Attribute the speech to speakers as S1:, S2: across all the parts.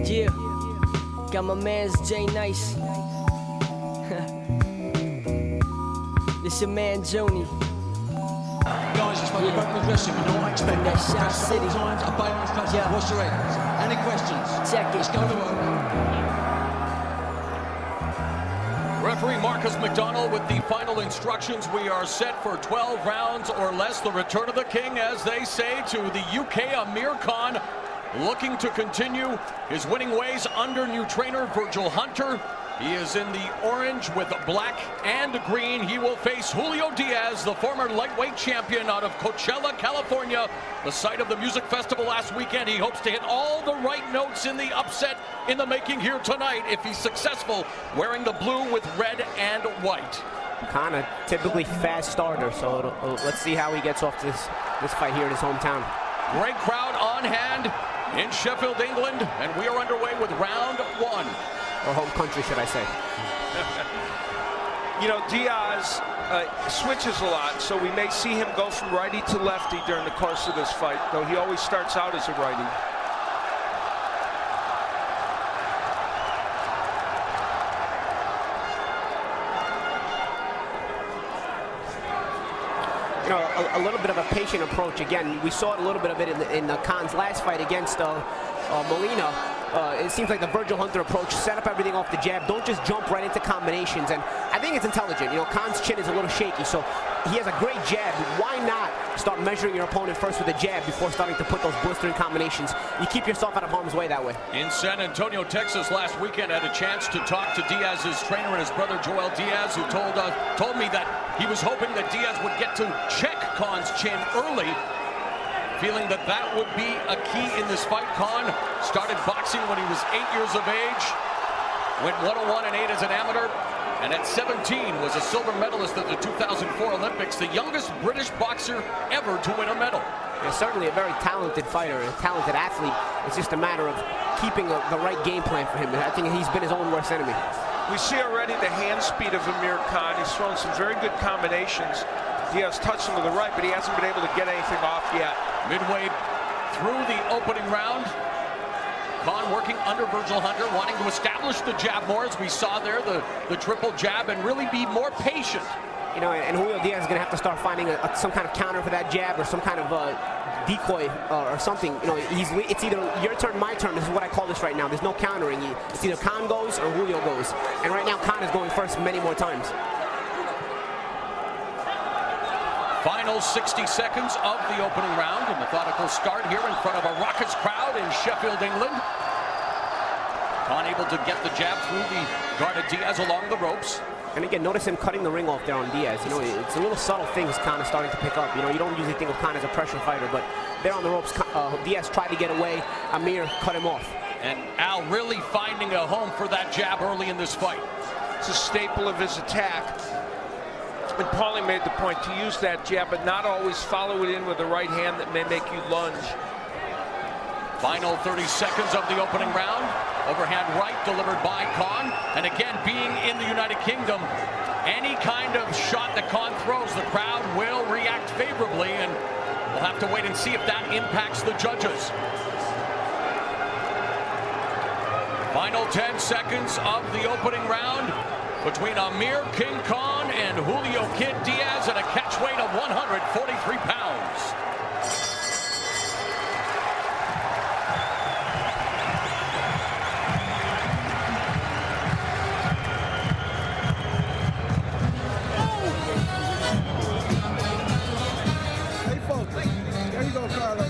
S1: Yeah, got my man's Jay Nice. This your man Joni.
S2: Guys, it's like about progressing. We don't expect that.
S1: Shot City.
S2: Times, a balance class.
S1: Yeah.
S2: What's your end? Any questions?
S1: Check it.
S2: Let's go to work.
S3: Referee Marcus McDonnell with the final instructions. We are set for 12 rounds or less. The return of the king, as they say, to the UK. Amir Khan looking to continue his winning ways under new trainer Virgil Hunter. He is in the orange with black and green. He will face Julio Diaz, the former lightweight champion out of Coachella, California, the site of the music festival last weekend. He hopes to hit all the right notes in the upset in the making here tonight if he's successful, wearing the blue with red and white.
S4: Kind of typically fast starter, so let's see how he gets off this fight here in his hometown.
S3: Great crowd on hand in Sheffield, England, and we are underway with round one.
S4: Or home country, should I say.
S5: You know, Diaz switches a lot, so we may see him go from righty to lefty during the course of this fight, though he always starts out as a righty.
S4: You know, a little bit of a patient approach. Again, we saw a little bit of it in Khan's last fight against Molina. It seems like the Virgil Hunter approach, set up everything off the jab, don't just jump right into combinations, and I think it's intelligent. You know, Khan's chin is a little shaky, so he has a great jab. Why not start measuring your opponent first with a jab before starting to put those blistering combinations? You keep yourself out of harm's way that way.
S3: In San Antonio, Texas last weekend, I had a chance to talk to Diaz's trainer and his brother Joel Diaz, who told me that he was hoping that Diaz would get to check Khan's chin early, feeling that that would be a key in this fight. Khan started boxing when he was 8 years of age, went 101 and 8 as an amateur, and at 17 was a silver medalist at the 2004 Olympics, the youngest British boxer ever to win a medal.
S4: Yeah, certainly a very talented fighter, a talented athlete. It's just a matter of keeping the right game plan for him. I think he's been his own worst enemy.
S5: We see already the hand speed of Amir Khan. He's thrown some very good combinations. Diaz touched him with the right, but he hasn't been able to get anything off yet.
S3: Midway through the opening round, Khan working under Virgil Hunter, wanting to establish the jab more, as we saw there, the triple jab, and really be more patient.
S4: You know, and Julio Diaz is going to have to start finding some kind of counter for that jab, or some kind of decoy or something. You know, it's either your turn, my turn. This is what I call this right now. There's no countering. It's either Khan goes or Julio goes. And right now, Khan is going first many more times.
S3: Final 60 seconds of the opening round. A methodical start here in front of a raucous crowd in Sheffield, England. Khan able to get the jab through the guard of Diaz along the ropes.
S4: And again, notice him cutting the ring off there on Diaz. You know, it's a little subtle things Khan is starting to pick up. You know, you don't usually think of Khan as a pressure fighter, but there on the ropes, Diaz tried to get away. Amir cut him off.
S3: And Al really finding a home for that jab early in this fight.
S5: It's a staple of his attack. And Paulie made the point to use that jab, but not always follow it in with the right hand that may make you lunge.
S3: Final 30 seconds of the opening round. Overhand right delivered by Khan. And again, being in the United Kingdom, any kind of shot that Khan throws, the crowd will react favorably, and we'll have to wait and see if that impacts the judges. Final 10 seconds of the opening round between Amir King Khan and Julio Kid Diaz at a catch weight of 143 pounds.
S6: Hey folks, there you go, Carlos.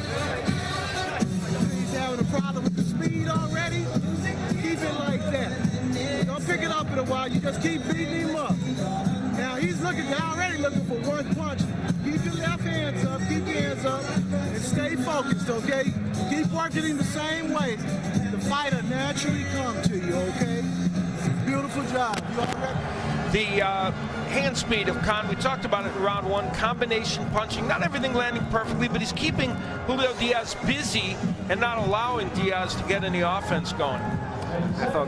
S6: He's having a problem with the speed already. Keep it like that. Don't pick it up in a while. You just keep beating him up. Now he's already looking for one punch. Keep your left hands up, keep your hands up, and stay focused, okay? Keep working him the same way. The fighter naturally come to you, okay? Beautiful job. You all ready?
S5: The hand speed of Khan, we talked about it in round one, combination punching, not everything landing perfectly, but he's keeping Julio Diaz busy and not allowing Diaz to get any offense going.
S4: I thought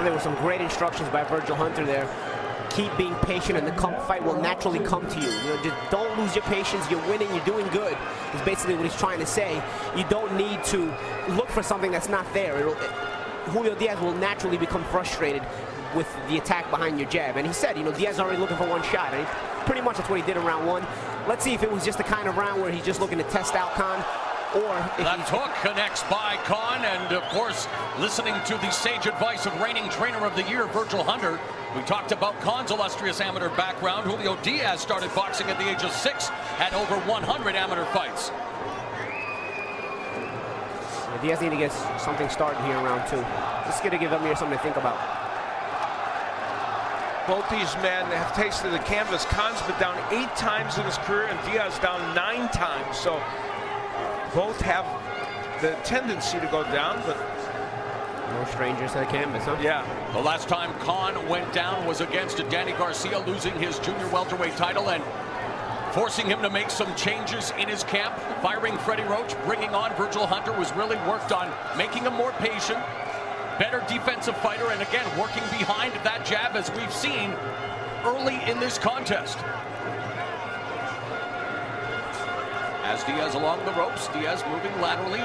S4: there were some great instructions by Virgil Hunter there. keep being patient, and the fight will naturally come to you. You know, just don't lose your patience. You're winning. You're doing good. Is basically what he's trying to say. You don't need to look for something that's not there. Julio Diaz will naturally become frustrated with the attack behind your jab. And he said, you know, Diaz is already looking for one shot. And pretty much that's what he did in round 1. Let's see if it was just the kind of round where he's just looking to test out Khan, or if
S3: that hook connects by Khan, and of course, listening to the sage advice of reigning trainer of the year, Virgil Hunter. We talked about Khan's illustrious amateur background. Julio Diaz started boxing at the age of 6, had over 100 amateur fights.
S4: Yeah, Diaz need to get something started here in round 2. Just going to give Amir something to think about.
S5: Both these men have tasted the canvas. Khan's been down 8 times in his career, and Diaz down 9 times. So both have the tendency to go down, but
S4: no strangers to the canvas, huh?
S5: Yeah.
S3: The last time Khan went down was against Danny Garcia, losing his junior welterweight title and forcing him to make some changes in his camp. Firing Freddie Roach, bringing on Virgil Hunter was really worked on making him more patient, better defensive fighter, and again, working behind that jab as we've seen early in this contest. As Diaz along the ropes, Diaz moving laterally.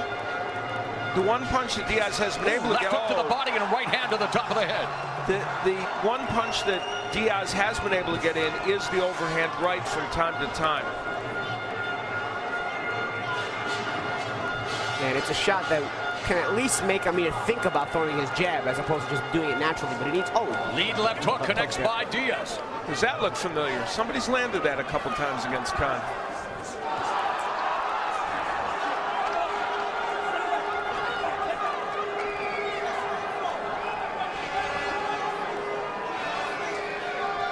S5: The one punch that Diaz has been able to
S3: get
S5: hook
S3: to the body and a right hand to the top of the head.
S5: The one punch that Diaz has been able to get in is the overhand right from time to time.
S4: And it's a shot that can at least make Amir think about throwing his jab as opposed to just doing it naturally. But it needs,
S3: lead left hook connects by Diaz.
S5: Does that look familiar? Somebody's landed that a couple times against Khan.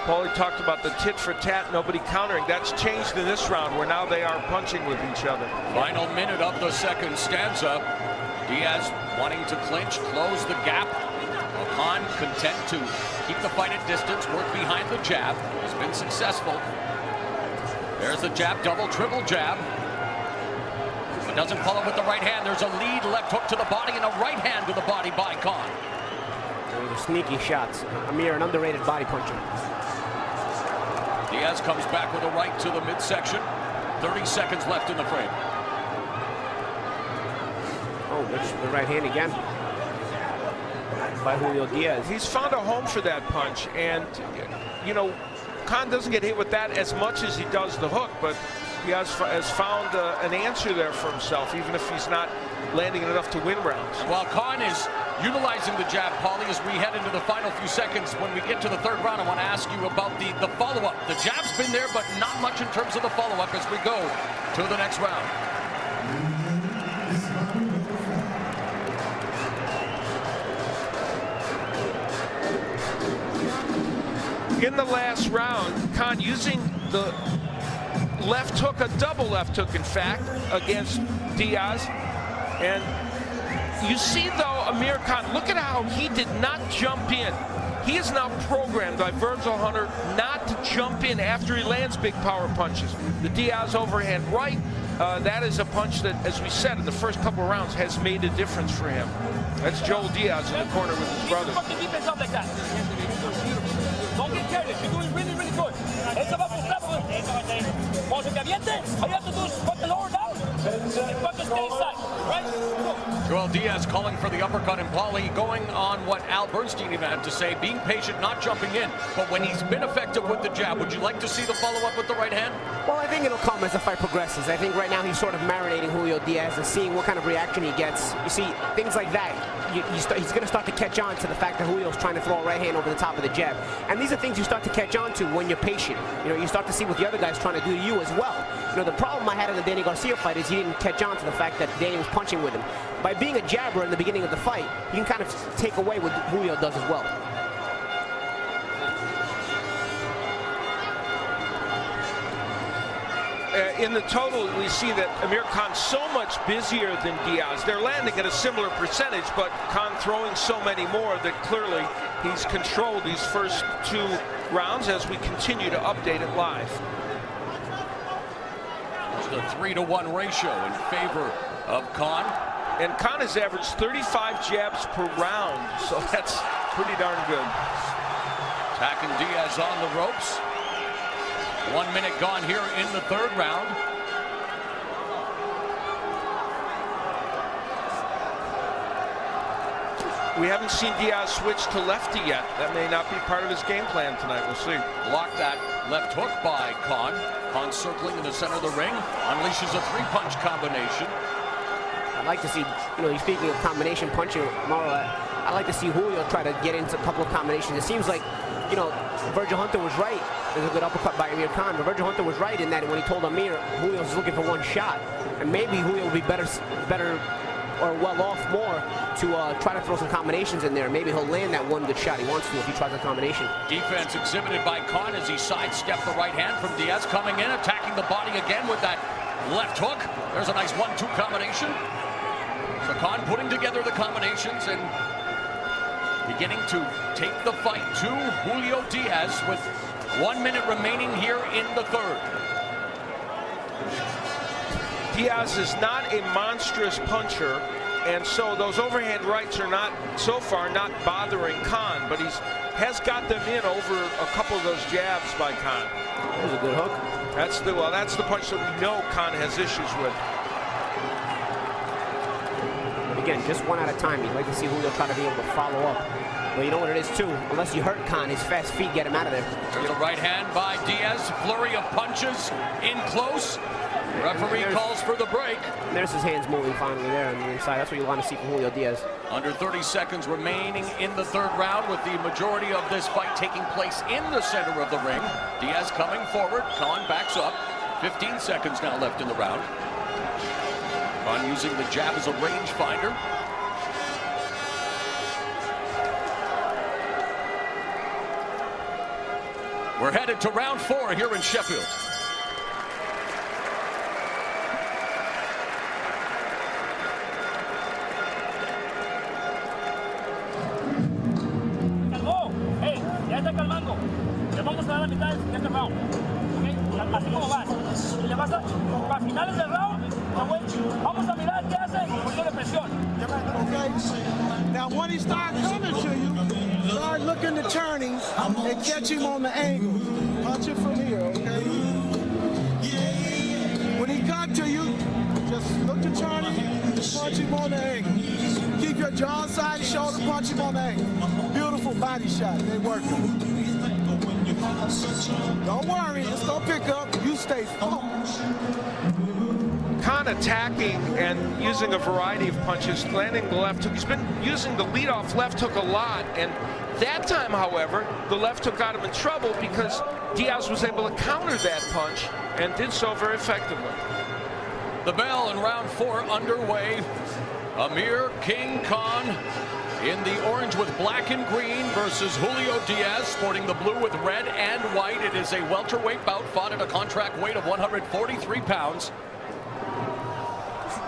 S5: Paulie talked about the tit for tat, nobody countering. That's changed in this round, where now they are punching with each other.
S3: Final minute of the second stanza. Diaz wanting to clinch, close the gap. Khan content to keep the fight at distance, work behind the jab. Has been successful. There's the jab, double, triple jab. It doesn't follow with the right hand. There's a lead left hook to the body and a right hand to the body by Khan.
S4: Those are sneaky shots. Amir, an underrated body puncher.
S3: Diaz comes back with a right to the midsection. 30 seconds left in the frame.
S4: Oh, there's the right hand again by Julio Diaz.
S5: He's found a home for that punch, and you know, Khan doesn't get hit with that as much as he does the hook, but he has found an answer there for himself, even if he's not landing enough to win rounds.
S3: While Khan is utilizing the jab, Paulie, as we head into the final few seconds, when we get to the third round, I want to ask you about the follow-up. The jab's been there, but not much in terms of the follow-up as we go to the next round.
S5: In the last round, Khan using the left hook, a double left hook, in fact, against Diaz. And you see, though, Amir Khan, look at how he did not jump in. He is now programmed by Virgil Hunter not to jump in after he lands big power punches. The Diaz overhand right, that is a punch that, as we said in the first couple of rounds, has made a difference for him. That's Joel Diaz in the corner with his brother.
S7: Don't get careless. You're doing really, really good. It's about to stop. All you have to do is put the lower down. You've got to stay inside, right?
S3: Joel Diaz calling for the uppercut, and Paulie going on what Al Bernstein even had to say, being patient, not jumping in. But when he's been effective with the jab, would you like to see the follow-up with the right hand?
S4: Well, I think it'll come as the fight progresses. I think right now he's sort of marinating Julio Diaz and seeing what kind of reaction he gets. You see, things like that, he's going to start to catch on to the fact that Julio's trying to throw a right hand over the top of the jab. And these are things you start to catch on to when you're patient. You know, you start to see what the other guy's trying to do to you as well. You know, the problem I had in the Danny Garcia fight is he didn't catch on to the fact that Danny was punching with him. By being a jabber in the beginning of the fight, you can kind of take away what Julio does as well.
S5: In the total, we see that Amir Khan's so much busier than Diaz. They're landing at a similar percentage, but Khan throwing so many more that clearly he's controlled these first 2 rounds as we continue to update it live.
S3: It's the 3-to-1 ratio in favor of Khan.
S5: And Khan has averaged 35 jabs per round, so that's pretty darn good.
S3: Attacking Diaz on the ropes. 1 minute gone here in the third round.
S5: We haven't seen Diaz switch to lefty yet. That may not be part of his game plan tonight. We'll see.
S3: Blocked that left hook by Khan. Khan circling in the center of the ring. Unleashes a three-punch combination.
S4: I'd like to see, you're speaking of combination punching, Mauro, I'd like to see Julio try to get into a couple of combinations. It seems like, Virgil Hunter was right. There's a good uppercut by Amir Khan, but Virgil Hunter was right in that when he told Amir, Julio's looking for one shot. And maybe Julio will be better or well off more to try to throw some combinations in there. Maybe he'll land that one good shot he wants to if he tries a combination.
S3: Defense exhibited by Khan as he sidestepped the right hand from Diaz, coming in, attacking the body again with that left hook. There's a nice 1-2 combination. So Khan putting together the combinations and beginning to take the fight to Julio Diaz with 1 minute remaining here in the third.
S5: Diaz is not a monstrous puncher, and so those overhand rights are not, so far, not bothering Khan, but has got them in over a couple of those jabs by Khan.
S4: That was a good hook.
S5: That's the punch that we know Khan has issues with.
S4: Again, just one at a time. You'd like to see Julio try to be able to follow up. Well, you know what it is, too. Unless you hurt Khan, his fast feet get him out of there.
S3: There's a right hand by Diaz. Flurry of punches in close. Referee calls for the break.
S4: There's his hands moving finally there on the inside. That's what you want to see from Julio Diaz.
S3: Under 30 seconds remaining in the third round, with the majority of this fight taking place in the center of the ring. Diaz coming forward. Khan backs up. 15 seconds now left in the round. Khan using the jab as a rangefinder. We're headed to round 4 here in Sheffield.
S7: Calmó. Hey, ya está calmando. Le vamos a dar la mitad de este round. ¿Ok? Así como vas. Y le vas a, para finales del round, vamos a mirar qué hace y ponerle presión.
S6: Okay? Now, when he starts coming to you, start looking to turn him and catch him on the angle. Punch it from here, okay? When he cut to you, just look to turn him, punch him on the angle. Keep your jaw side, shoulder, punch him on the angle. Beautiful body shot. They working. Don't worry, it's gonna pick up. You stay focused.
S5: Khan attacking and using a variety of punches, landing the left hook. He's been using the leadoff left hook a lot, and that time, however, the left hook got him in trouble because Diaz was able to counter that punch and did so very effectively.
S3: The bell in round 4 underway. Amir King Khan in the orange with black and green versus Julio Diaz sporting the blue with red and white. It is a welterweight bout fought at a contract weight of 143 pounds.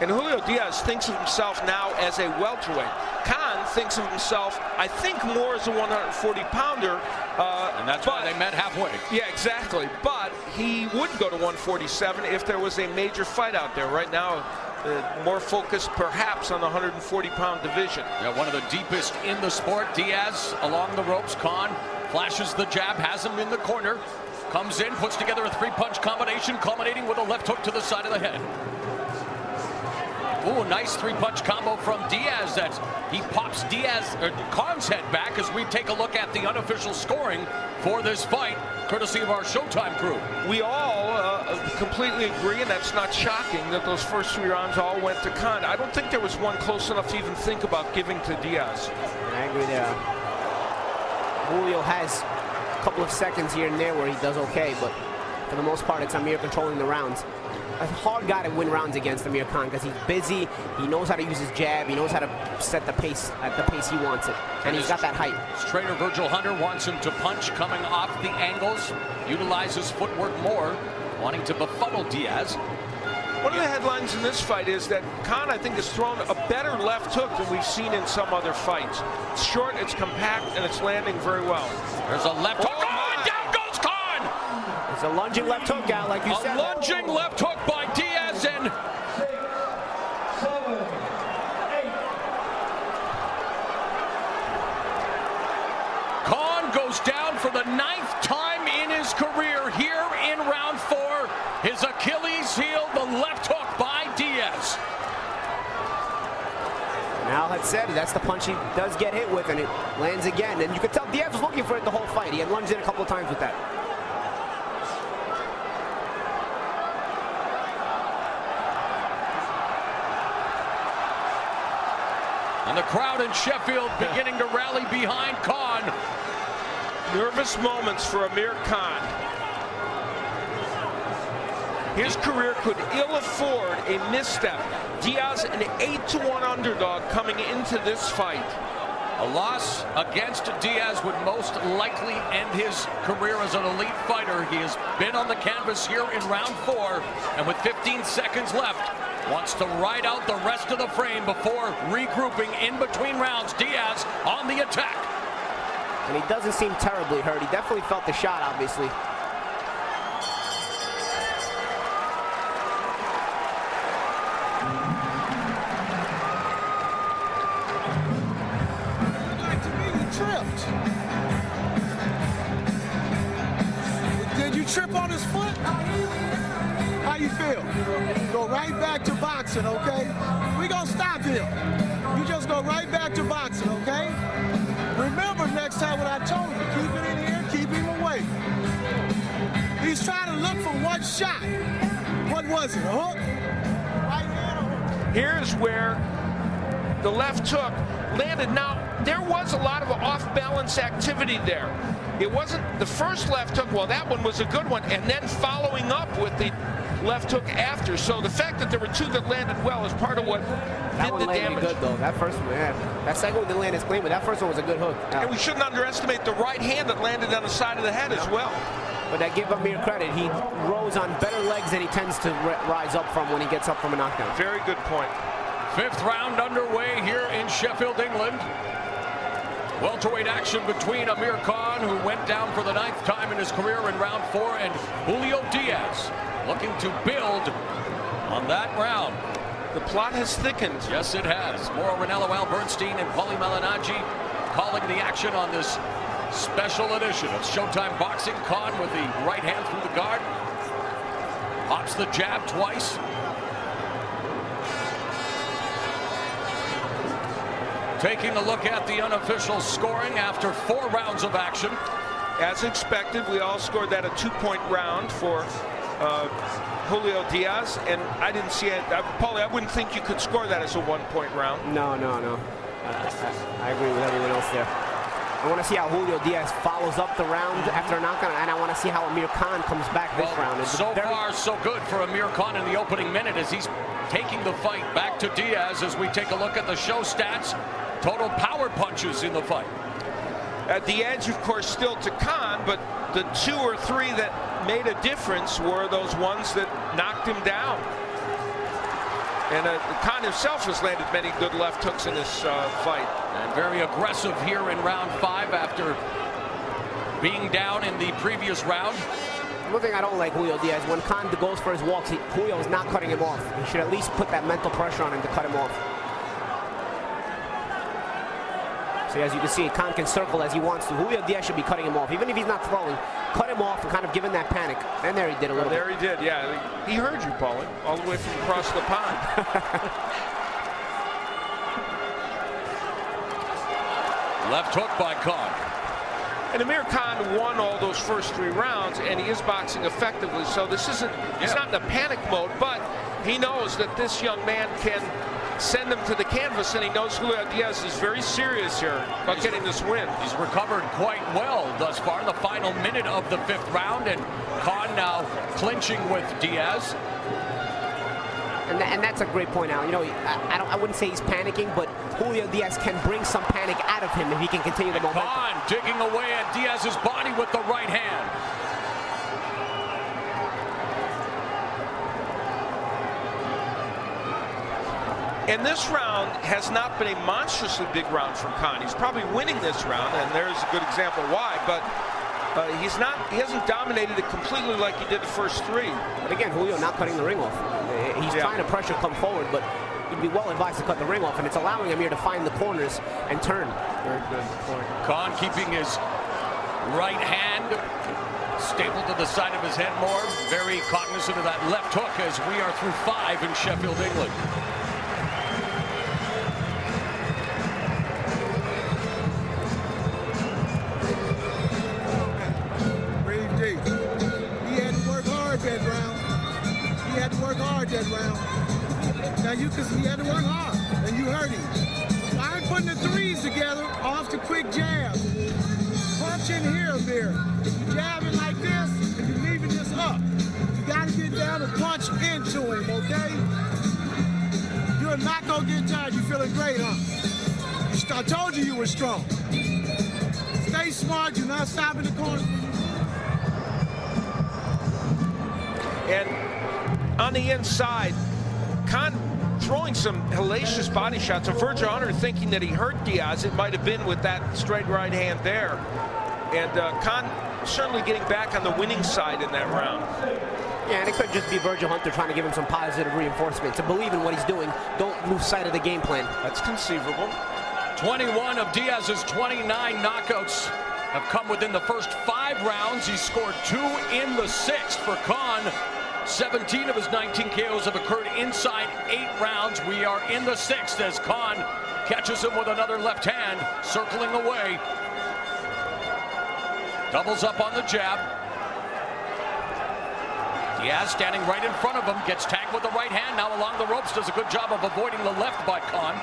S5: And Julio Diaz thinks of himself now as a welterweight. Khan thinks of himself, I think, more as a 140-pounder.
S3: And that's why they met halfway.
S5: Yeah, exactly. But he would go to 147 if there was a major fight out there. Right now, more focused perhaps on the 140-pound division.
S3: Yeah, one of the deepest in the sport. Diaz along the ropes. Khan flashes the jab, has him in the corner. Comes in, puts together a three-punch combination, culminating with a left hook to the side of the head. Ooh, nice three-punch combo from Diaz that he pops Khan's head back as we take a look at the unofficial scoring for this fight, courtesy of our Showtime crew.
S5: We all completely agree, and that's not shocking, that those first 3 rounds all went to Khan. I don't think there was one close enough to even think about giving to Diaz.
S4: I agree there. Julio has a couple of seconds here and there where he does okay, but for the most part, it's Amir controlling the rounds. A hard guy to win rounds against Amir Khan because he's busy, he knows how to use his jab, he knows how to set the pace at the pace he wants it, and he's got that height.
S3: His trainer Virgil Hunter wants him to punch coming off the angles, utilize his footwork more, wanting to befuddle Diaz.
S5: One of the headlines in this fight is that Khan, I think, has thrown a better left hook than we've seen in some other fights. It's short, it's compact, and it's landing very well.
S3: There's a left hook. Oh, and down goes Khan!
S4: It's a lunging left hook out, like you said.
S3: A lunging left hook by Diaz, and Khan goes down for the
S4: said, that's the punch he does get hit with, and it lands again. And you could tell Diaz was looking for it the whole fight. He had lunged in a couple of times with that.
S3: And the crowd in Sheffield beginning to rally behind Khan.
S5: Nervous moments for Amir Khan. His career could ill afford a misstep. Diaz, an 8-1 underdog coming into this fight.
S3: A loss against Diaz would most likely end his career as an elite fighter. He has been on the canvas here in round 4, and with 15 seconds left, wants to ride out the rest of the frame before regrouping in between rounds. Diaz on the attack.
S4: And he doesn't seem terribly hurt. He definitely felt the shot, obviously.
S6: Tripped. Did you trip on his foot? How you feel? Go right back to boxing, okay? We gonna stop him. You just go right back to boxing, okay? Remember next time what I told you, keep it in here, keep him away. He's trying to look for one shot. What was it, a hook? Right hand or hook?
S5: Here's where the left hook landed. Now, there was a lot of off-balance activity there. It wasn't the first left hook. Well, that one was a good one, and then following up with the left hook after. So the fact that there were two that landed well is part of what did the damage.
S4: Good though. That first one, yeah. That second one didn't land as clean, but that first one was a good hook.
S5: And we shouldn't underestimate the right hand that landed on the side of the head as well.
S4: But I give Amir credit. He rose on better legs than he tends to rise up from when he gets up from a knockdown.
S5: Very good point.
S3: 5th round underway here in Sheffield, England. Welterweight action between Amir Khan, who went down for the 9th time in his career in round 4, and Julio Diaz, looking to build on that round.
S5: The plot has thickened.
S3: Yes, it has. Mauro Ranallo, Al Bernstein, and Paulie Malignaggi calling the action on this special edition of Showtime Boxing. Khan with the right hand through the guard. Pops the jab twice. Taking a look at the unofficial scoring after 4 rounds of action.
S5: As expected, we all scored that a 2-point round for Julio Diaz, and I didn't see it. Paulie, I wouldn't think you could score that as a 1-point round.
S4: No. I agree with everyone else there. I want to see how Julio Diaz follows up the round after a knockout, and I want to see how Amir Khan comes back this round.
S3: So far, so good for Amir Khan in the opening minute as he's taking the fight back to Diaz as we take a look at the show stats. Total power punches in the fight.
S5: The edge, of course, still to Khan, but the 2 or 3 that made a difference were those ones that knocked him down. And Khan himself has landed many good left hooks in this fight.
S3: And very aggressive here in round 5 after being down in the previous round.
S4: One thing I don't like Julio Diaz, when Khan goes for his walks, Julio is not cutting him off. He should at least put that mental pressure on him to cut him off. So as you can see, Khan can circle as he wants to. Julio Diaz should be cutting him off. Even if he's not throwing, cut him off and kind of give him that panic. And there he did a little bit.
S5: There he did, yeah. He heard you, Paulie, all the way from across the pond.
S3: Left hook by Khan.
S5: And Amir Khan won all those first 3 rounds, and he is boxing effectively. So this isn't, he's not in a panic mode, but he knows that this young man can send him to the canvas, and he knows Julio Diaz is very serious here about getting this win.
S3: He's recovered quite well thus far in the final minute of the 5th round, and Khan now clinching with Diaz.
S4: And that's a great point, Al. You know, I wouldn't say he's panicking, but Julio Diaz can bring some panic out of him if he can continue the momentum.
S3: Khan digging away at Diaz's body with the right hand.
S5: And this round has not been a monstrously big round for Khan. He's probably winning this round, and there's a good example why, but he hasn't dominated it completely like he did the first 3.
S4: But again, Julio not cutting the ring off. He's trying to pressure come forward, but he'd be well advised to cut the ring off, and it's allowing Amir to find the corners and turn. Very good point.
S3: Khan keeping his right hand stapled to the side of his head more. Very cognizant of that left hook as we are through 5 in Sheffield, England.
S6: enjoyed that round. Now you had to work hard, and you hurt him. I ain't putting the threes together off the quick jab. Punch in here, Amir. If you jabbing like this, and you're leaving this up, you gotta get down and punch into him, okay? You're not gonna get tired. You feeling great, huh? I told you were strong. Stay smart. Do not stop in the corner.
S5: And on the inside, Khan throwing some hellacious body shots. And Virgil Hunter thinking that he hurt Diaz. It might have been with that straight right hand there. And Khan certainly getting back on the winning side in that round.
S4: Yeah, and it could just be Virgil Hunter trying to give him some positive reinforcement to believe in what he's doing. Don't lose sight of the game plan.
S5: That's conceivable.
S3: 21 of Diaz's 29 knockouts have come within the first 5 rounds. He scored 2 in the 6th for Khan. 17 of his 19 KOs have occurred inside 8 rounds. We are in the 6th as Khan catches him with another left hand, circling away. Doubles up on the jab. Diaz standing right in front of him, gets tagged with the right hand, now along the ropes, does a good job of avoiding the left by Khan.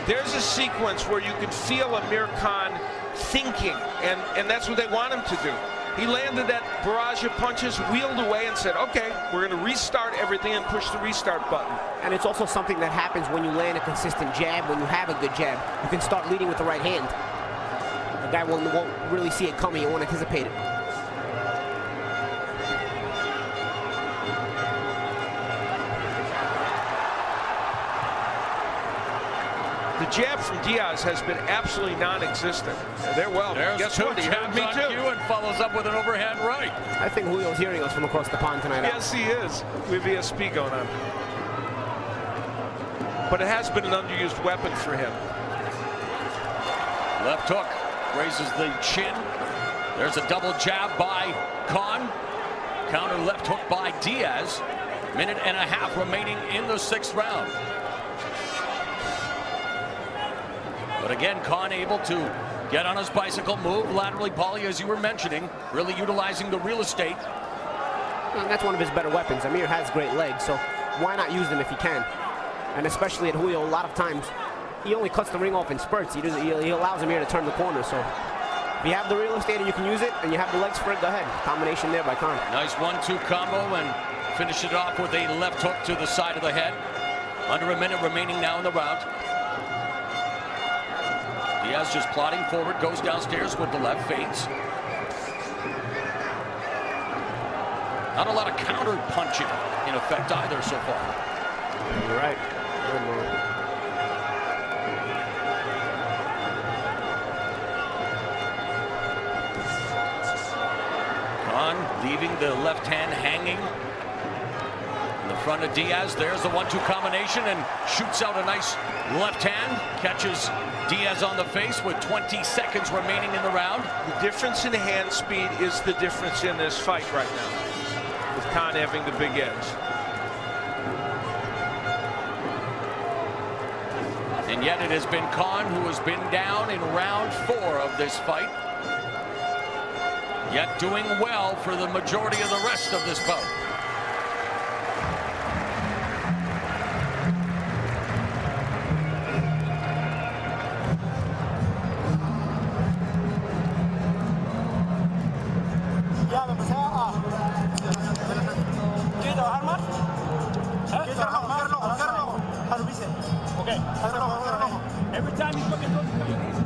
S5: There's a sequence where you can feel Amir Khan thinking, and that's what they want him to do. He landed that barrage of punches, wheeled away, and said, okay, we're going to restart everything and push the restart button.
S4: And it's also something that happens when you land a consistent jab, when you have a good jab. You can start leading with the right hand. The guy won't really see it coming, he won't anticipate it.
S5: The jab from Diaz has been absolutely non-existent. They're well.
S3: There's
S5: Guess
S3: 2
S5: what? He heard
S3: jabs
S5: me
S3: on
S5: too.
S3: cue and follows up with an overhand right.
S4: I think Julio's hearing us from across the pond tonight.
S5: Yes, he is. With VSP going on. But it has been an underused weapon for him.
S3: Left hook raises the chin. There's a double jab by Khan. Counter left hook by Diaz. 1.5 minutes remaining in the 6th round. But again, Khan able to get on his bicycle, move laterally, Paulie, as you were mentioning, really utilizing the real estate.
S4: And that's one of his better weapons. Amir has great legs, so why not use them if he can? And especially at Julio, a lot of times, he only cuts the ring off in spurts. He allows Amir to turn the corner, so if you have the real estate and you can use it, and you have the legs for it, go ahead. Combination there by Khan.
S3: Nice 1-2 combo, and finish it off with a left hook to the side of the head. Under 1 minute remaining now in the round. Diaz just plodding forward, goes downstairs with the left, feints. Not a lot of counter punching in effect either so far.
S4: You're right.
S3: Khan leaving the left hand hanging in the front of Diaz. There's the 1-2 combination and shoots out a nice left hand. Catches Diaz on the face with 20 seconds remaining in the round.
S5: The difference in hand speed is the difference in this fight right now, with Khan having the big edge.
S3: And yet it has been Khan who has been down in round 4 of this fight. Yet doing well for the majority of the rest of this bout.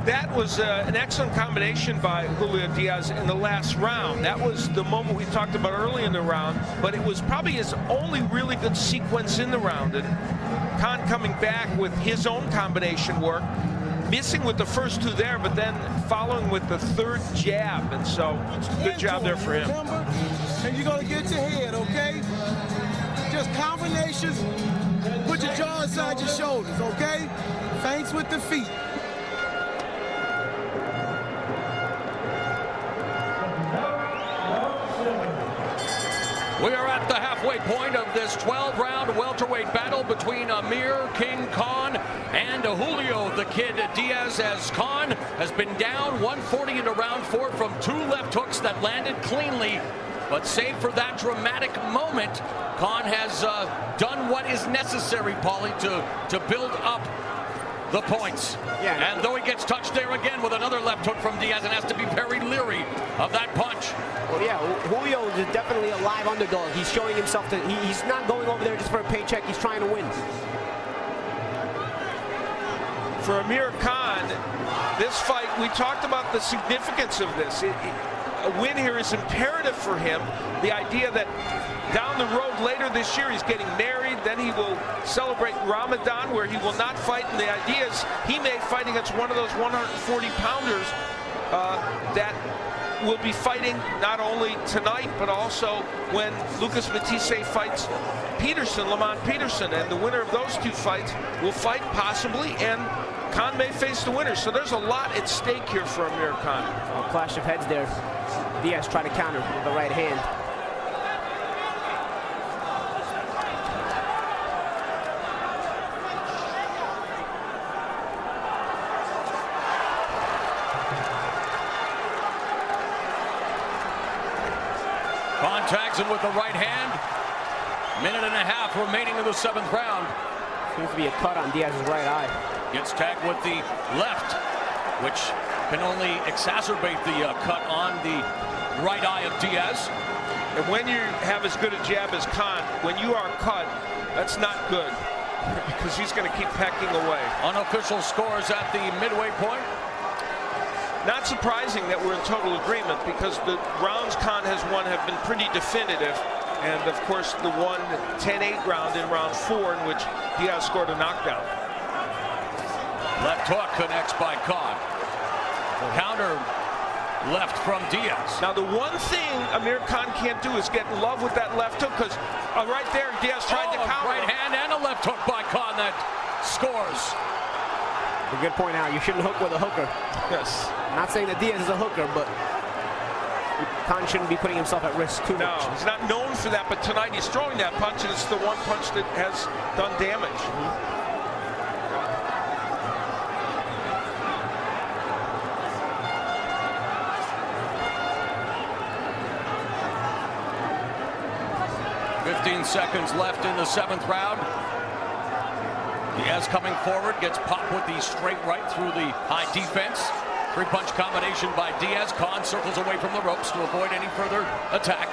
S5: That was an excellent combination by Julio Diaz in the last round. That was the moment we talked about early in the round, but it was probably his only really good sequence in the round. And Khan coming back with his own combination work, missing with the first 2 there, but then following with the 3rd jab. And so, good job there for him.
S6: Remember, and you're gonna get your head, okay? Just combinations. Put your jaw inside your shoulders, okay? Feints with the feet.
S3: We are at the halfway point of this 12-round welterweight battle between Amir King Khan and Julio the Kid Diaz, as Khan has been down 140 into round 4 from 2 left hooks that landed cleanly But save for that dramatic moment, Khan has done what is necessary, Paulie, to build up the points.
S4: Yeah.
S3: And though he gets touched there again with another left hook from Diaz and has to be very leery of that punch.
S4: Well, yeah, Julio is definitely a live underdog. He's showing himself that he's not going over there just for a paycheck. He's trying to win.
S5: For Amir Khan, this fight, we talked about the significance of this. A win here is imperative for him. The idea that down the road later this year, he's getting married, then he will celebrate Ramadan where he will not fight. And the idea is he may fight against one of those 140-pounders that will be fighting not only tonight, but also when Lucas Matisse fights Peterson, Lamont Peterson. And the winner of those two fights will fight possibly, and Khan may face the winner. So there's a lot at stake here for Amir Khan.
S4: A clash of heads there. Diaz trying to counter with the right hand.
S3: Khan tags him with the right hand. Minute and a half remaining in the 7th round.
S4: Seems to be a cut on Diaz's right eye.
S3: Gets tagged with the left, which can only exacerbate the cut on the right eye of Diaz.
S5: And when you have as good a jab as Khan, when you are cut, that's not good, because he's going to keep pecking away.
S3: Unofficial scores at the midway point.
S5: Not surprising that we're in total agreement, because the rounds Khan has won have been pretty definitive. And of course, the 10-8 round in round 4, in which Diaz scored a knockdown.
S3: Left hook connects by Khan. Counter left from Diaz.
S5: Now, the one thing Amir Khan can't do is get in love with that left hook, because right there, Diaz tried to counter.
S3: Right hand and a left hook by Khan that scores.
S4: A good point out. You shouldn't hook with a hooker.
S5: Yes.
S4: I'm not saying that Diaz is a hooker, but Khan shouldn't be putting himself at risk too much.
S5: No, he's not known for that, but tonight he's throwing that punch, and it's the one punch that has done damage.
S3: 15 seconds left in the 7th round. Diaz coming forward, gets popped with the straight right through the high defense. 3-punch combination by Diaz. Khan circles away from the ropes to avoid any further attack.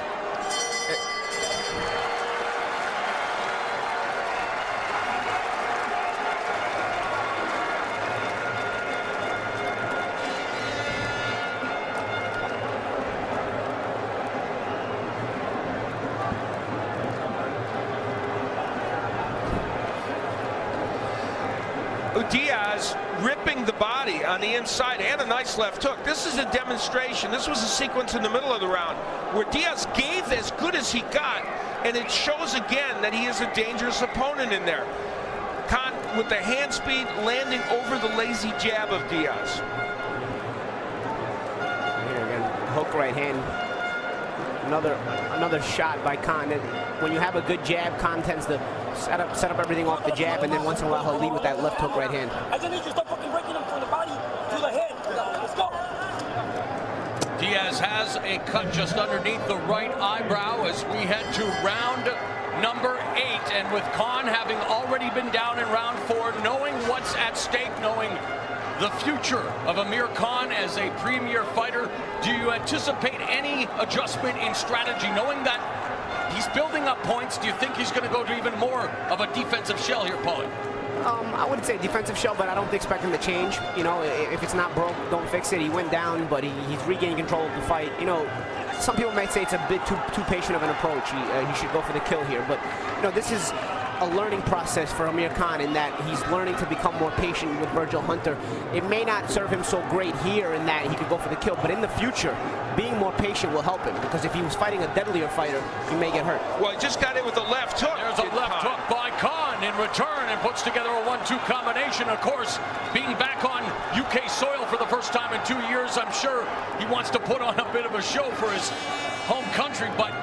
S5: Diaz ripping the body on the inside and a nice left hook. This is a demonstration. This was a sequence in the middle of the round where Diaz gave as good as he got, and it shows again that he is a dangerous opponent in there. Khan with the hand speed landing over the lazy jab of Diaz.
S4: Here again, hook right hand. Another shot by Khan. When you have a good jab, Khan tends to set up everything off the jab, and then once in a while he'll lead with that left hook right hand.
S7: I just need you to start fucking breaking him from the body to the head. Let's go.
S3: Diaz has a cut just underneath the right eyebrow as we head to round number 8. And with Khan having already been down in round 4, knowing what's at stake, knowing the future of Amir Khan as a premier fighter, do you anticipate any adjustment in strategy, knowing that he's building up points? Do you think he's going to go to even more of a defensive shell here, Paulie?
S4: I wouldn't say defensive shell, but I don't expect him to change. You know, if it's not broke, don't fix it. He went down, but he's regaining control of the fight. You know, some people might say it's a bit too patient of an approach. He should go for the kill here. But, you know, this is a learning process for Amir Khan in that he's learning to become more patient with Virgil Hunter. It may not serve him so great here in that he could go for the kill, but in the future, being more patient will help him, because if he was fighting a deadlier fighter, he may get hurt.
S5: Well, he just got it with a left hook.
S3: There's a left hook by Khan in return and puts together a 1-2 combination. Of course, being back on UK soil for the first time in 2 years, I'm sure he wants to put on a bit of a show for his home country, but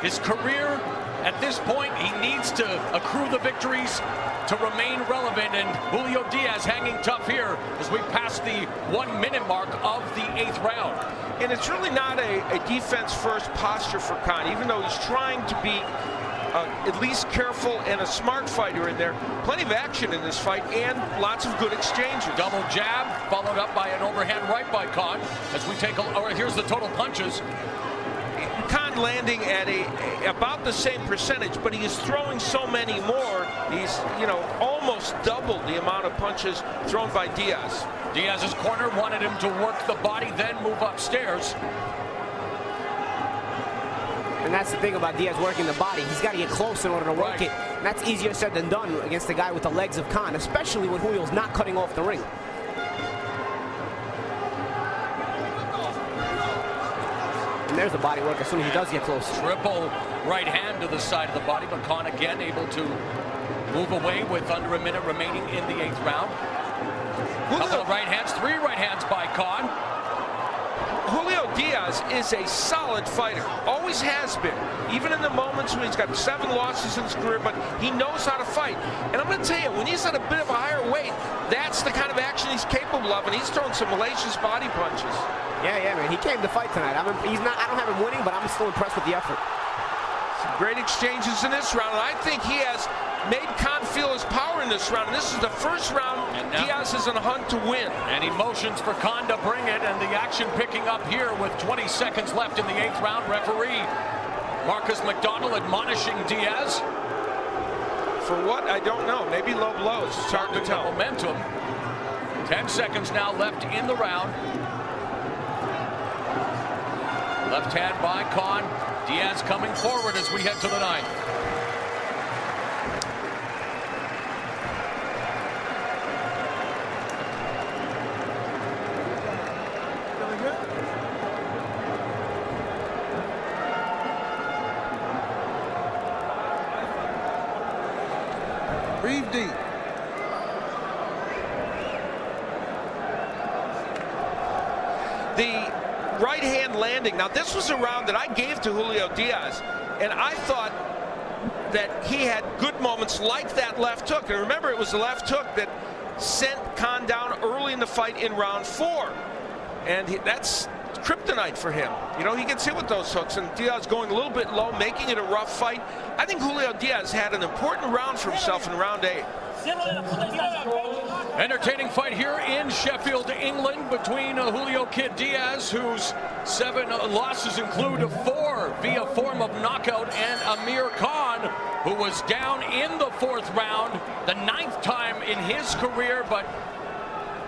S3: His career at this point, he needs to accrue the victories to remain relevant, and Julio Diaz hanging tough here as we pass the 1 minute mark of the 8th round.
S5: And it's really not a defense-first posture for Khan, even though he's trying to be at least careful and a smart fighter in there. Plenty of action in this fight and lots of good exchanges.
S3: Double jab followed up by an overhand right by Khan as we take a here's the total punches.
S5: Khan landing at about the same percentage, but he is throwing so many more. He's, almost doubled the amount of punches thrown by Diaz.
S3: Diaz's corner wanted him to work the body, then move upstairs.
S4: And that's the thing about Diaz working the body. He's got to get close in order to work it. And that's easier said than done against the guy with the legs of Khan, especially when Julio's not cutting off the ring. And there's the body work as soon as he does get close.
S3: Triple right hand to the side of the body, but Khan again able to move away with under a minute remaining in the 8th round. Couple of right hands, 3 right hands by Khan.
S5: Julio Diaz is a solid fighter, always has been, even in the moments when he's got 7 losses in his career, but he knows how to fight. And I'm going to tell you, when he's at a bit of a higher weight, that's the kind of action he's capable of, and he's throwing some hellacious body punches.
S4: Yeah, man. He came to fight tonight. I don't have him winning, but I'm still impressed with the effort.
S5: Some great exchanges in this round, and I think he has made Khan feel his power in this round. And this is the first round Diaz is on a hunt to win.
S3: And he motions for Khan to bring it, and the action picking up here with 20 seconds left in the 8th round. Referee Marcus McDonnell admonishing Diaz.
S5: For what? I don't know. Maybe low blows. It's hard to tell.
S3: Momentum. 10 seconds now left in the round. Left hand by Khan. Diaz coming forward as we head to the 9th.
S6: Breathe deep.
S5: The right hand landing. Now, this was a round that I gave to Julio Diaz, and I thought that he had good moments like that left hook. And remember, it was the left hook that sent Khan down early in the fight in round 4. And that's kryptonite for him. He gets hit with those hooks, and Diaz going a little bit low, making it a rough fight. I think Julio Diaz had an important round for himself in round 8.
S3: Entertaining fight here in Sheffield, England, between Julio Kid Diaz, whose 7 losses include 4 via form of knockout, and Amir Khan, who was down in the 4th round, the 9th time in his career, but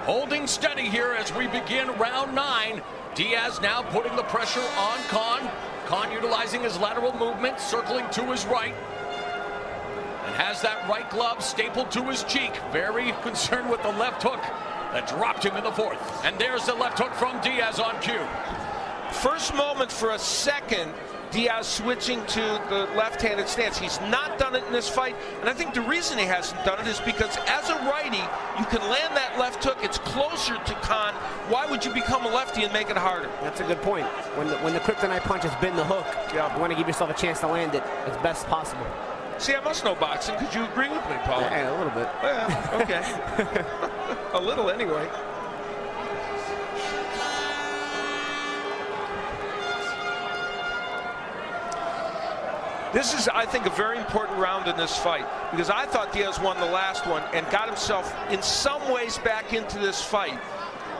S3: holding steady here as we begin round 9. Diaz now putting the pressure on Khan. Khan utilizing his lateral movement, circling to his right. And has that right glove stapled to his cheek. Very concerned with the left hook that dropped him in the 4th. And there's the left hook from Diaz on cue.
S5: First moment for a second, Diaz switching to the left-handed stance. He's not done it in this fight, and I think the reason he hasn't done it is because as a righty, you can land that left hook. It's closer to Khan. Why would you become a lefty and make it harder?
S4: That's a good point. When the kryptonite punch has been the hook, you want to give yourself a chance to land it as best possible.
S5: See, I must know boxing. Could you agree with me, Paul?
S4: Yeah, a little bit.
S5: Yeah, okay. A little anyway. This is, I think, a very important round in this fight, because I thought Diaz won the last one and got himself in some ways back into this fight.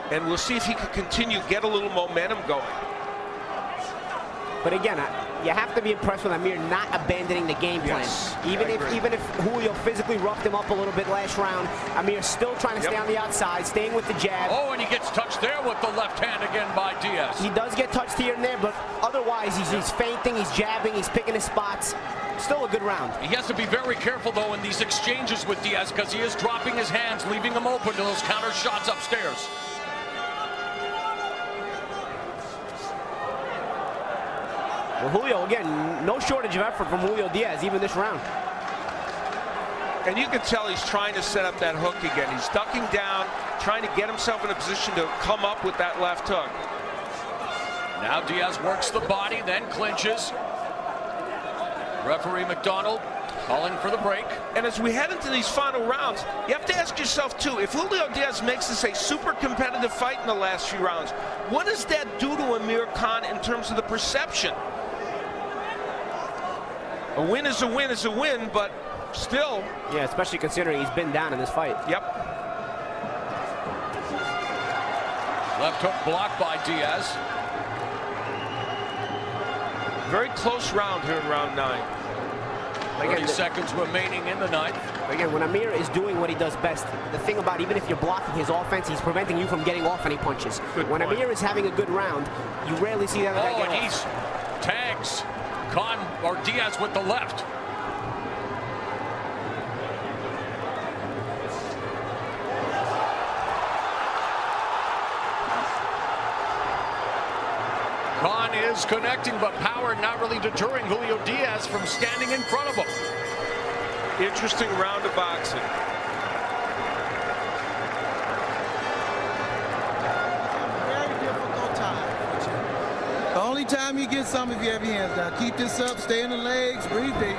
S5: And we'll see if he can continue, get a little momentum going.
S4: But again, you have to be impressed with Amir not abandoning the game plan.
S5: Yes,
S4: even if Julio physically roughed him up a little bit last round, Amir's still trying to stay on the outside, staying with the jab.
S3: Oh, and he gets touched there with the left hand again by Diaz.
S4: He does get touched here and there, but otherwise he's feinting, he's jabbing, he's picking his spots. Still a good round.
S3: He has to be very careful, though, in these exchanges with Diaz, because he is dropping his hands, leaving him open to those counter shots upstairs.
S4: Well, Julio, again, no shortage of effort from Julio Diaz, even this round.
S5: And you can tell he's trying to set up that hook again. He's ducking down, trying to get himself in a position to come up with that left hook.
S3: Now Diaz works the body, then clinches. Referee McDonnell calling for the break.
S5: And as we head into these final rounds, you have to ask yourself, too, if Julio Diaz makes this a super competitive fight in the last few rounds, what does that do to Amir Khan in terms of the perception? A win is a win is a win, but still.
S4: Yeah, especially considering he's been down in this fight.
S5: Yep.
S3: Left hook blocked by Diaz.
S5: Very close round here in round 9.
S3: 30 seconds remaining in the 9th.
S4: Again, when Amir is doing what he does best, the thing about even if you're blocking his offense, he's preventing you from getting off any punches. When Amir is having a good round, you rarely see that guy get
S3: and
S4: off.
S3: he tags Khan or Diaz with the left. Khan is connecting, but power not really deterring Julio Diaz from standing in front of him.
S5: Interesting round of boxing.
S6: Very difficult time. The only time you get some if you have your hands down. Keep this up, stay in the legs, breathe deep.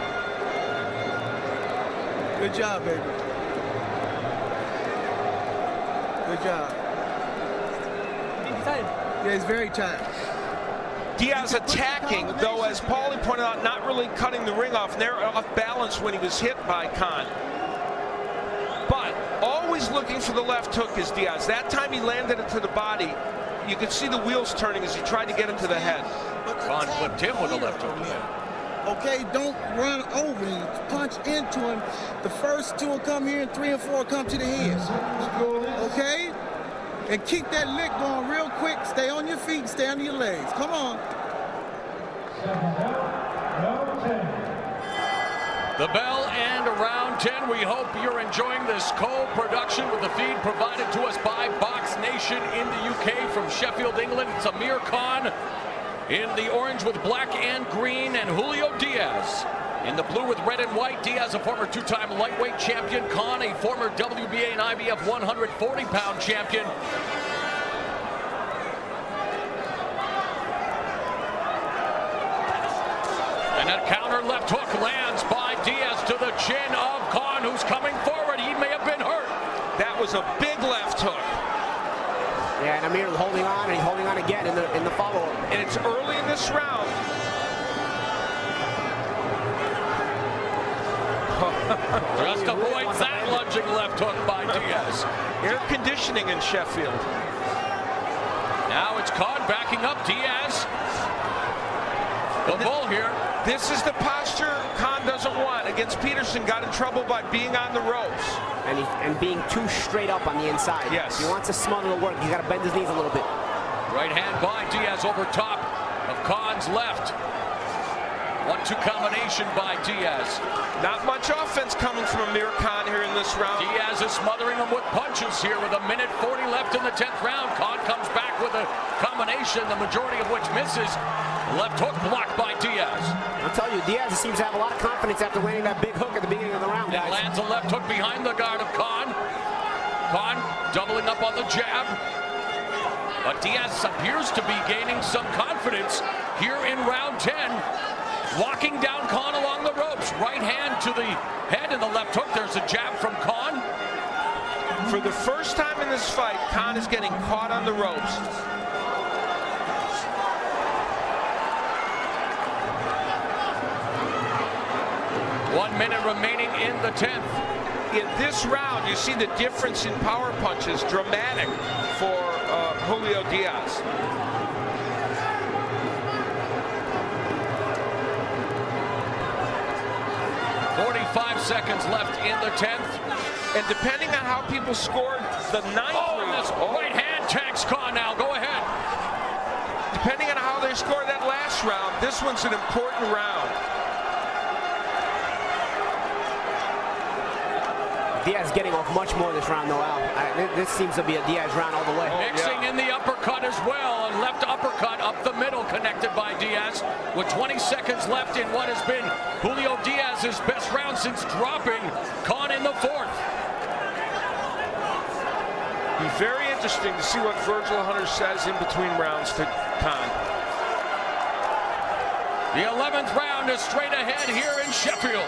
S6: Good job, baby. Good job. Yeah, he's very tired.
S5: Diaz attacking, though, as Paulie pointed out, not really cutting the ring off, off balance when he was hit by Khan. But always looking for the left hook is Diaz. That time he landed it to the body. You could see the wheels turning as he tried to get it to the head.
S3: Khan flipped him with a left hook.
S6: Okay, don't run over him. Punch into him. The first 2 will come here, and 3 and 4 will come to the head. Okay? And keep that lick going real quick. Stay on your feet, stay on your legs. Come on.
S3: The bell and round 10. We hope you're enjoying this co-production with the feed provided to us by Box Nation in the UK from Sheffield, England. It's Amir Khan in the orange with black and green, and Julio Diaz in the blue with red and white. Diaz, a former 2-time lightweight champion. Khan, a former WBA and IBF 140-pound champion. And that counter left hook lands by Diaz to the chin of Khan, who's coming forward. He may have been hurt.
S5: That was a big left hook.
S4: Yeah, and Amir holding on, and he's holding on again in the follow-up.
S5: And it's early in this round.
S3: Just avoids that lunging left hook by Diaz.
S5: Air conditioning in Sheffield.
S3: Now it's Khan backing up Diaz. The bull here.
S5: This is the posture Khan doesn't want. Against Peterson, got in trouble by being on the ropes.
S4: And being too straight up on the inside.
S5: Yes.
S4: If he wants to smother the work, he's got to bend his knees a little bit.
S3: Right hand by Diaz over top of Khan's left. 1-2 combination by Diaz.
S5: Not much offense coming from Amir Khan here in this round.
S3: Diaz is smothering him with punches here with 1:40 left in the 10th round. Khan comes back with a combination, the majority of which misses. Left hook blocked by Diaz.
S4: I'll tell you, Diaz seems to have a lot of confidence after landing that big hook at the beginning of the round, guys.
S3: And lands a left hook behind the guard of Khan. Khan doubling up on the jab. But Diaz appears to be gaining some confidence here in round 10. Walking down Khan along the ropes. Right hand to the head and the left hook. There's a jab from Khan.
S5: For the first time in this fight, Khan is getting caught on the ropes.
S3: One minute remaining in the 10th.
S5: In this round, you see the difference in power punches, dramatic for Julio Diaz.
S3: Seconds left in the 10th.
S5: And depending on how people scored the 9th round.
S3: Right hand tags Khan now. Go ahead.
S5: Depending on how they scored that last round, this one's an important round.
S4: Diaz getting off much more this round, though, Al. This seems to be a Diaz round all the way.
S3: Mixing in the uppercut as well. And left uppercut up the middle connected by Diaz with 20 seconds left in what has been Julio Diaz's best round since dropping Khan in the 4th.
S5: Be very interesting to see what Virgil Hunter says in between rounds to Khan.
S3: The 11th round round is straight ahead here in Sheffield.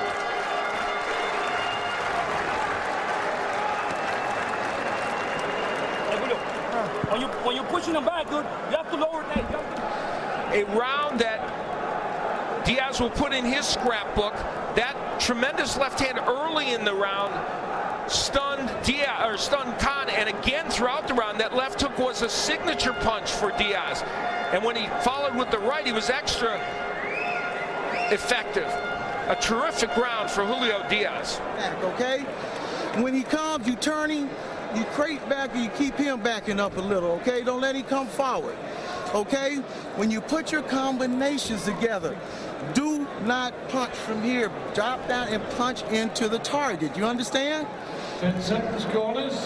S7: When you're pushing them back, dude, you have to lower that.
S5: A round that Diaz will put in his scrapbook. That tremendous left hand early in the round stunned Khan, and again throughout the round, that left hook was a signature punch for Diaz. And when he followed with the right, he was extra effective. A terrific round for Julio Diaz.
S6: Okay? When he comes, you turn him, you crate back, and you keep him backing up a little, okay? Don't let him come forward, okay? When you put your combinations together, do not punch from here. Drop down and punch into the target. You understand?
S2: 10 seconds, corners.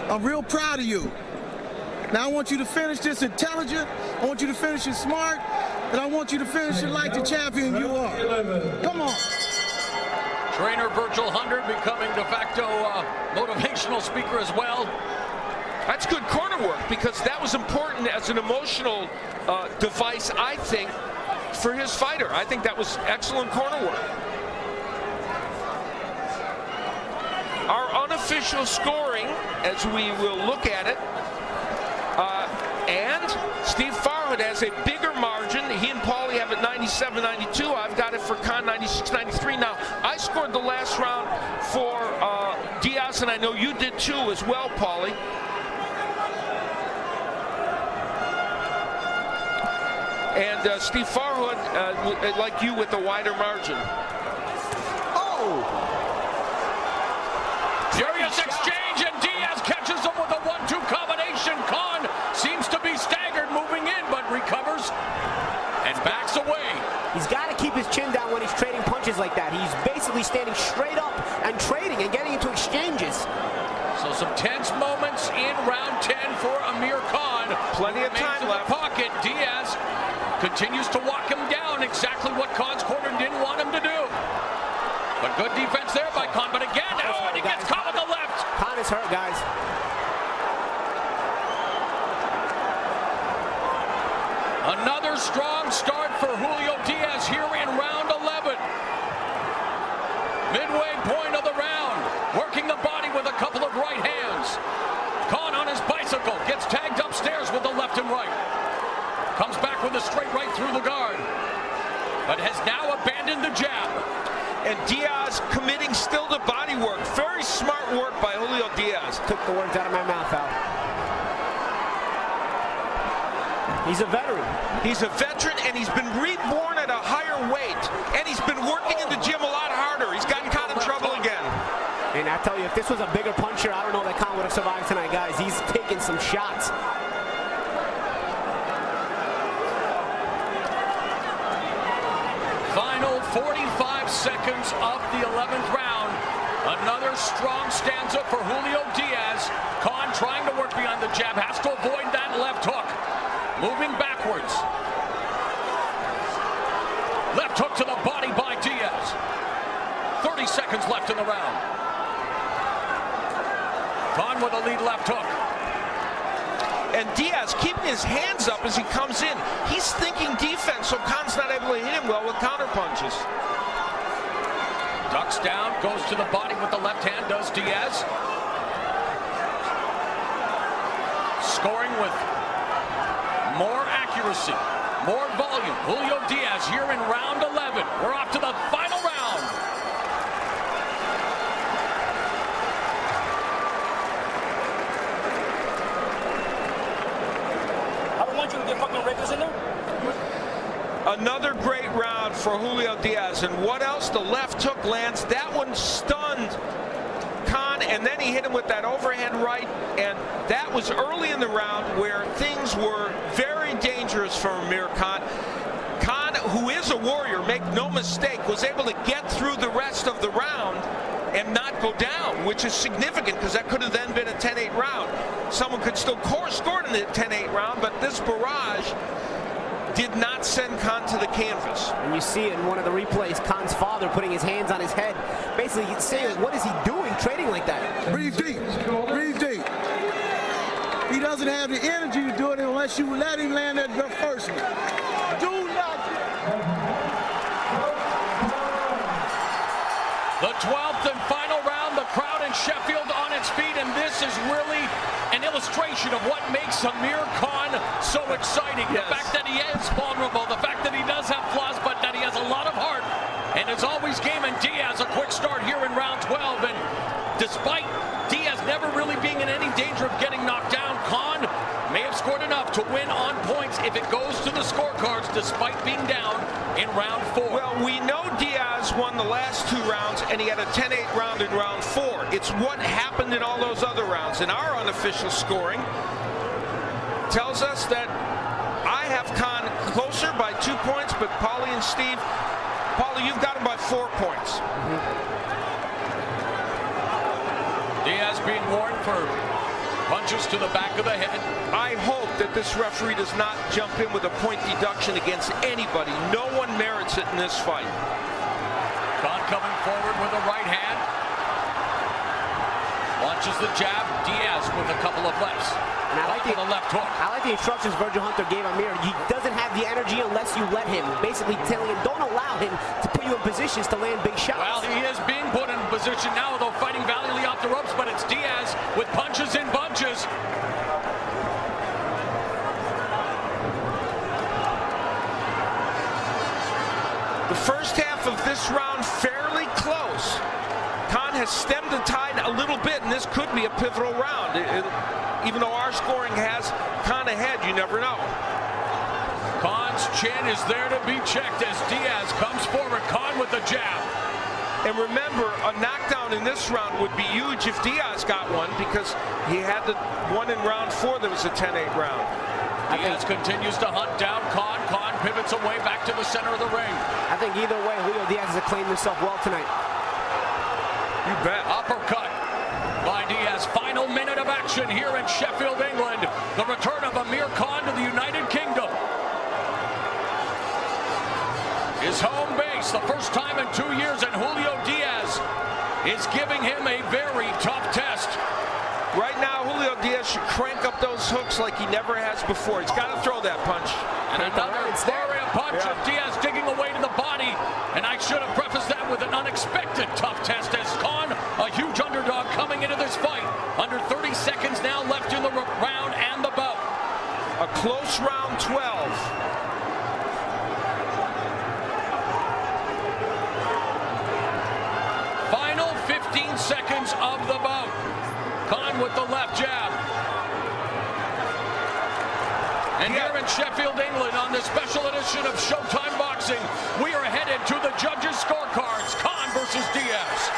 S6: I'm real proud of you. Now I want you to finish this intelligent, I want you to finish it smart, and I want you to finish it like the champion you are. Come on.
S3: Trainer Virgil Hunter becoming de facto motivational speaker as well.
S5: That's good corner work, because that was important as an emotional device, I think, for his fighter. I think that was excellent corner work. Our unofficial scoring, as we will look at it, and Steve Farhood has a bigger margin. He and Paulie have it 97-92. I've got it for Khan 96-93. Now, I scored the last round for Diaz, and I know you did too as well, Paulie. And Steve Farhood, like you, with the wider margin.
S6: Oh!
S3: Furious exchange, and Diaz catches him with a 1-2 combination. Khan seems to be staggered moving in, but recovers and backs away.
S4: He's got to keep his chin down when he's trading punches like that. He's basically standing straight up and trading and getting into exchanges.
S3: So some tense moments in round 10 for Amir Khan.
S5: Plenty of time left.
S3: Pocket. Diaz continues to walk him down, exactly what Khan's corner didn't want him to do. But good defense there by Khan. But again, and he gets caught with the left.
S4: Khan is hurt, guys.
S3: Another strong start for Julio Diaz here in round 11. Midway point of the round, working the body with a couple of right hands. Khan on his bicycle gets tagged upstairs with the left and right. Comes back with a straight right through the guard, but has now abandoned the jab.
S5: And Diaz committing still to body work. Very smart work by Julio Diaz.
S4: Took the words out of my mouth, Al. He's a veteran.
S5: He's a veteran, and he's been reborn at a higher weight. And he's been working in the gym a lot harder. He's gotten caught in trouble again.
S4: And I tell you, if this was a bigger puncher, I don't know that Khan would have survived tonight, guys. He's taking some shots.
S3: Final 45 seconds of the 11th round. Another strong stanza for Julio Diaz. Khan trying to work behind the jab, has to avoid that left hook. Moving backwards. Left hook to the body by Diaz. 30 seconds left in the round. Khan with a lead left hook.
S5: And Diaz keeping his hands up as he comes in. He's thinking defense, so Khan's not able to hit him well with counter punches.
S3: Ducks down, goes to the body with the left hand, does Diaz. Scoring with more accuracy, more volume. Julio Diaz here in round 11. We're off to the final round.
S7: I don't want you to get fucking reckless in there.
S5: Another great round for Julio Diaz. And what else? The left hook lands. That one stunned Khan, and then he hit him with that overhand right. And that was early in the round where things were very dangerous for Amir Khan. Khan, who is a warrior, make no mistake, was able to get through the rest of the round and not go down, which is significant because that could have then been a 10-8 round. Someone could still score in the 10-8 round, but this barrage did not send Khan to the canvas.
S4: And you see in one of the replays, Khan's father putting his hands on his head, basically saying, what is he doing trading like that?
S6: Breathe deep. Breathe deep. He doesn't have the energy to do it unless you let him land that first one. Do not.
S3: The 12th and final round, the crowd in Sheffield on its feet, and this is really an illustration of what makes Amir Khan so exciting.
S5: Yes.
S3: The fact that he is vulnerable, the fact that he does have flaws, but that he has a lot of heart, and is always game. And Diaz, a quick start here in round 12, and despite Diaz never really being in any danger of getting knocked down, Khan may have scored enough to win on points if it goes to the scorecards, despite being down in round 4.
S5: Well, we know Diaz won the last 2 rounds, and he had a 10-8 round in round 4. It's what happened in all those other rounds. And our unofficial scoring tells us that I have Khan closer by 2 points, but Paulie and Steve, Paulie, you've got him by 4 points.
S3: Diaz being warned for punches to the back of the head.
S5: I hope that this referee does not jump in with a point deduction against anybody. No one merits it in this fight.
S3: Khan coming forward with a right hand. Launches the jab. Diaz with a couple of lefts.
S4: And I like the
S3: left hook.
S4: I like the instructions Virgil Hunter gave Amir. He doesn't have the energy unless you let him. Basically telling him, don't allow him to put you in positions to land big shots.
S3: Well, he is being put in position now, though, fighting valiantly off the ropes, but it's Diaz with punches in bunches.
S5: The first half of this round fairly close. Khan has stemmed the tide a little bit, and this could be a pivotal round. Even though our scoring has Khan ahead, you never know.
S3: Khan's chin is there to be checked as Diaz comes forward. Khan with the jab.
S5: And remember, a knockdown in this round would be huge if Diaz got one, because he had the one in round 4 that was a 10-8 round.
S3: Diaz continues to hunt down Khan. Khan pivots away back to the center of the ring.
S4: I think either way, Julio Diaz has acclaimed himself well tonight.
S5: You bet.
S3: Uppercut by Diaz. Final minute of action here in Sheffield, England. The return of Amir Khan to the United Kingdom. His home base, the first time in 2 years, and Julio Diaz is giving him a very tough test.
S5: Right now, Julio Diaz should crank up those hooks like he never has before. He's got to throw that punch.
S3: And another flurry of punch of Diaz digging away to the body. And I should have prefaced that with an unexpected tough test as Khan, a huge underdog coming into this fight. Under 30 seconds now left in the round and the bout.
S5: A close round 12.
S3: Final 15 seconds of the bout. Khan with the left jab. And here in Sheffield, England, on this special edition of Showtime Boxing, we are headed to the judges' scorecards. Khan versus Diaz.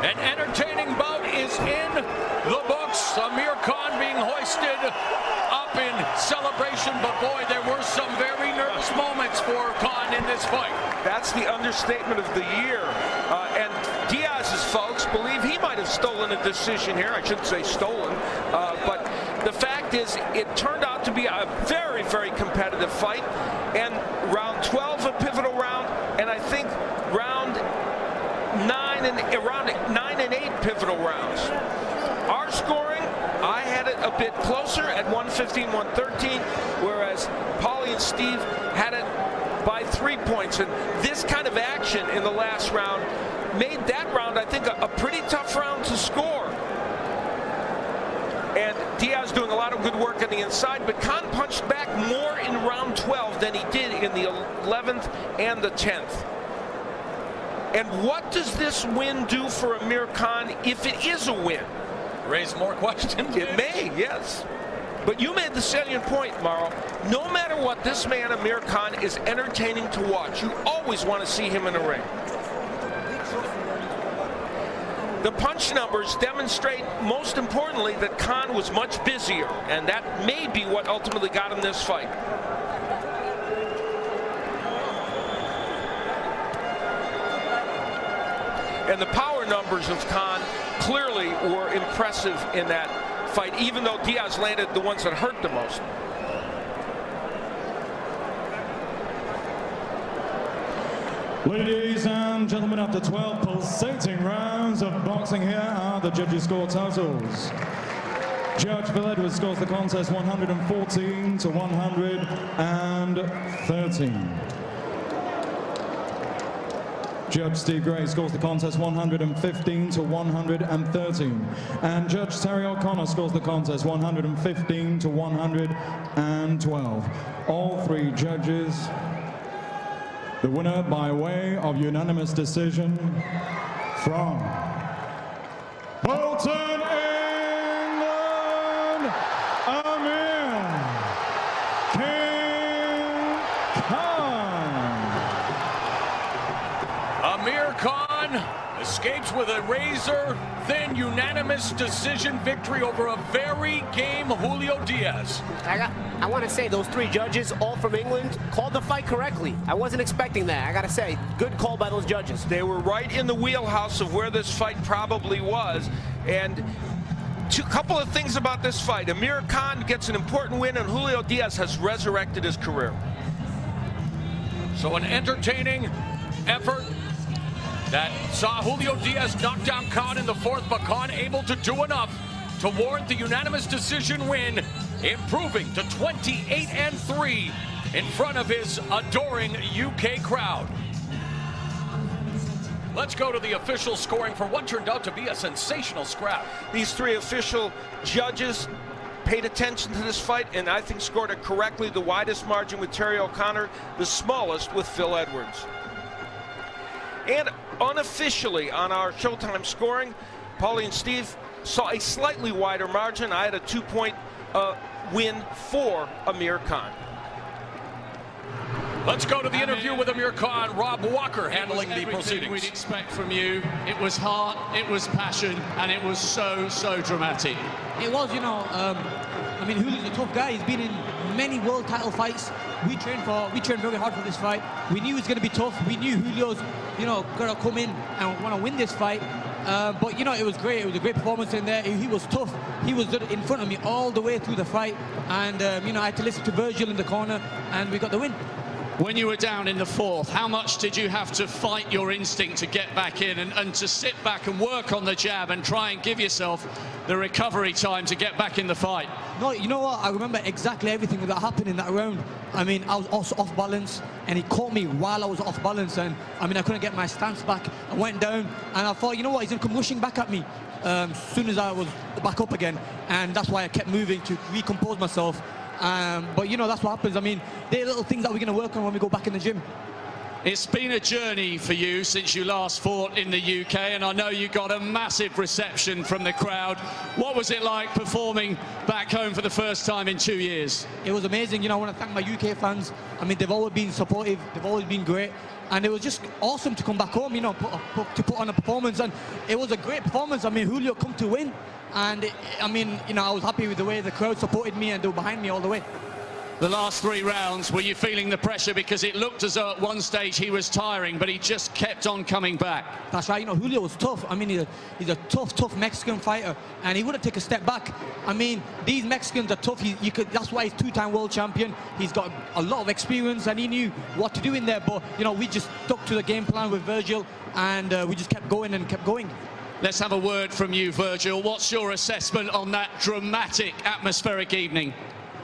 S3: An entertaining bout is in the books. Amir Khan being hoisted up in celebration, but boy, there were some very nervous moments for Khan in this fight.
S5: That's the understatement of the year. And Diaz's folks believe he might have stolen a decision here. I shouldn't say stolen, but the fact is it turned out to be a very, very competitive fight. And round 12, a pivotal round, and I think round 9 and 8 pivotal rounds. Our scoring, I had it a bit closer at 115-113, whereas Paulie and Steve had it by 3 points. And this kind of action in the last round made that round, I think, a pretty tough round to score. And Diaz doing a lot of good work on the inside, but Khan punched back more in round 12 than he did in the 11th and the 10th. And what does this win do for Amir Khan if it is a win?
S3: Raise more questions.
S5: It may, yes. But you made the salient point, Mauro. No matter what, this man, Amir Khan, is entertaining to watch. You always want to see him in the ring. The punch numbers demonstrate, most importantly, that Khan was much busier, and that may be what ultimately got him this fight. And the power numbers of Khan clearly were impressive in that fight, even though Diaz landed the ones that hurt the most.
S8: Ladies and and gentlemen, after 12 pulsating rounds of boxing, here are the judges' score totals. Judge Phil Edwards scores the contest 114 to 113. Judge Steve Gray scores the contest 115 to 113. And Judge Terry O'Connor scores the contest 115 to 112. All three judges, the winner by way of unanimous decision from Bolton, England, Amir King Khan.
S3: Amir Khan escapes with a razor-thin unanimous decision victory over a very game Julio Diaz.
S4: I want to say those three judges, all from England, called the fight correctly. I wasn't expecting that. I got to say, good call by those judges.
S5: They were right in the wheelhouse of where this fight probably was. And a couple of things about this fight. Amir Khan gets an important win, and Julio Diaz has resurrected his career.
S3: So an entertaining effort that saw Julio Diaz knock down Khan in the fourth, but Khan able to do enough to warrant the unanimous decision win, improving to 28-3 in front of his adoring UK crowd. Let's go to the official scoring for what turned out to be a sensational scrap.
S5: These three official judges paid attention to this fight and I think scored it correctly. The widest margin with Terry O'Connor, the smallest with Phil Edwards. And unofficially on our Showtime scoring, Paulie and Steve saw a slightly wider margin. I had a 2-point win for Amir Khan.
S3: Let's go to the interview with Amir Khan. Rob Walker handling the proceedings.
S9: We'd expect from you. It was heart, it was passion, and it was so dramatic.
S10: It was, you know, I mean, Julio's a tough guy. He's been in many world title fights. We trained very hard for this fight. We knew it was going to be tough. We knew Julio's, you know, going to come in and want to win this fight. But, you know, it was great. It was a great performance in there. He was tough. He was in front of me all the way through the fight. And, you know, I had to listen to Virgil in the corner, and we got the win.
S9: When you were down in the fourth, how much did you have to fight your instinct to get back in and to sit back and work on the jab and try and give yourself the recovery time to get back in the fight?
S10: No, you know what? I remember exactly everything that happened in that round. I mean, I was also off balance, and he caught me while I was off balance, and I mean, I couldn't get my stance back. I went down, and I thought, you know what? He's going to come rushing back at me as soon as I was back up again, and that's why I kept moving to recompose myself. But, you know, that's what happens. I mean, they're little things that we're going to work on when we go back in the gym.
S9: It's been a journey for you since you last fought in the UK, and I know you got a massive reception from the crowd. What was it like performing back home for the first time in 2 years?
S10: It was amazing. You know, I want to thank my UK fans. I mean, they've always been supportive. They've always been great. And it was just awesome to come back home, you know, to put on a performance. And it was a great performance. I mean, Julio come to win. And, I mean, you know, I was happy with the way the crowd supported me and they were behind me all the way.
S9: The last 3 rounds, were you feeling the pressure? Because it looked as though at one stage he was tiring, but he just kept on coming back.
S10: That's right. You know, Julio was tough. I mean, he's a tough Mexican fighter, and he wouldn't take a step back. I mean, these Mexicans are tough. That's why he's 2-time world champion. He's got a lot of experience, and he knew what to do in there. But, you know, we just stuck to the game plan with Virgil, and we just kept going and kept going.
S9: Let's have a word from you, Virgil. What's your assessment on that dramatic, atmospheric evening?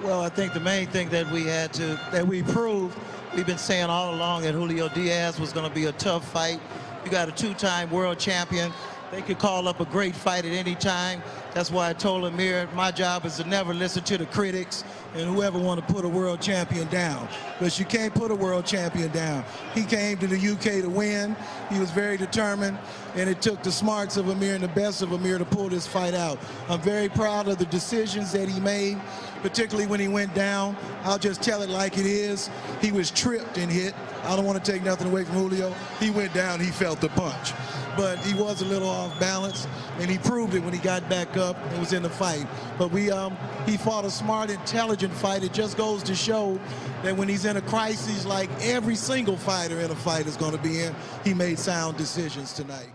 S6: Well, I think the main thing that we proved, we've been saying all along that Julio Diaz was going to be a tough fight. You got a 2-time world champion. They could call up a great fight at any time. That's why I told Amir, my job is to never listen to the critics and whoever want to put a world champion down. Because you can't put a world champion down. He came to the UK to win. He was very determined, and it took the smarts of Amir and the best of Amir to pull this fight out. I'm very proud of the decisions that he made, particularly when he went down. I'll just tell it like it is. He was tripped and hit. I don't want to take nothing away from Julio. He went down, he felt the punch. But he was a little off balance, and he proved it when he got back up and was in the fight. But he fought a smart, intelligent fight. It just goes to show that when he's in a crisis, like every single fighter in a fight is going to be in, he made sound decisions tonight.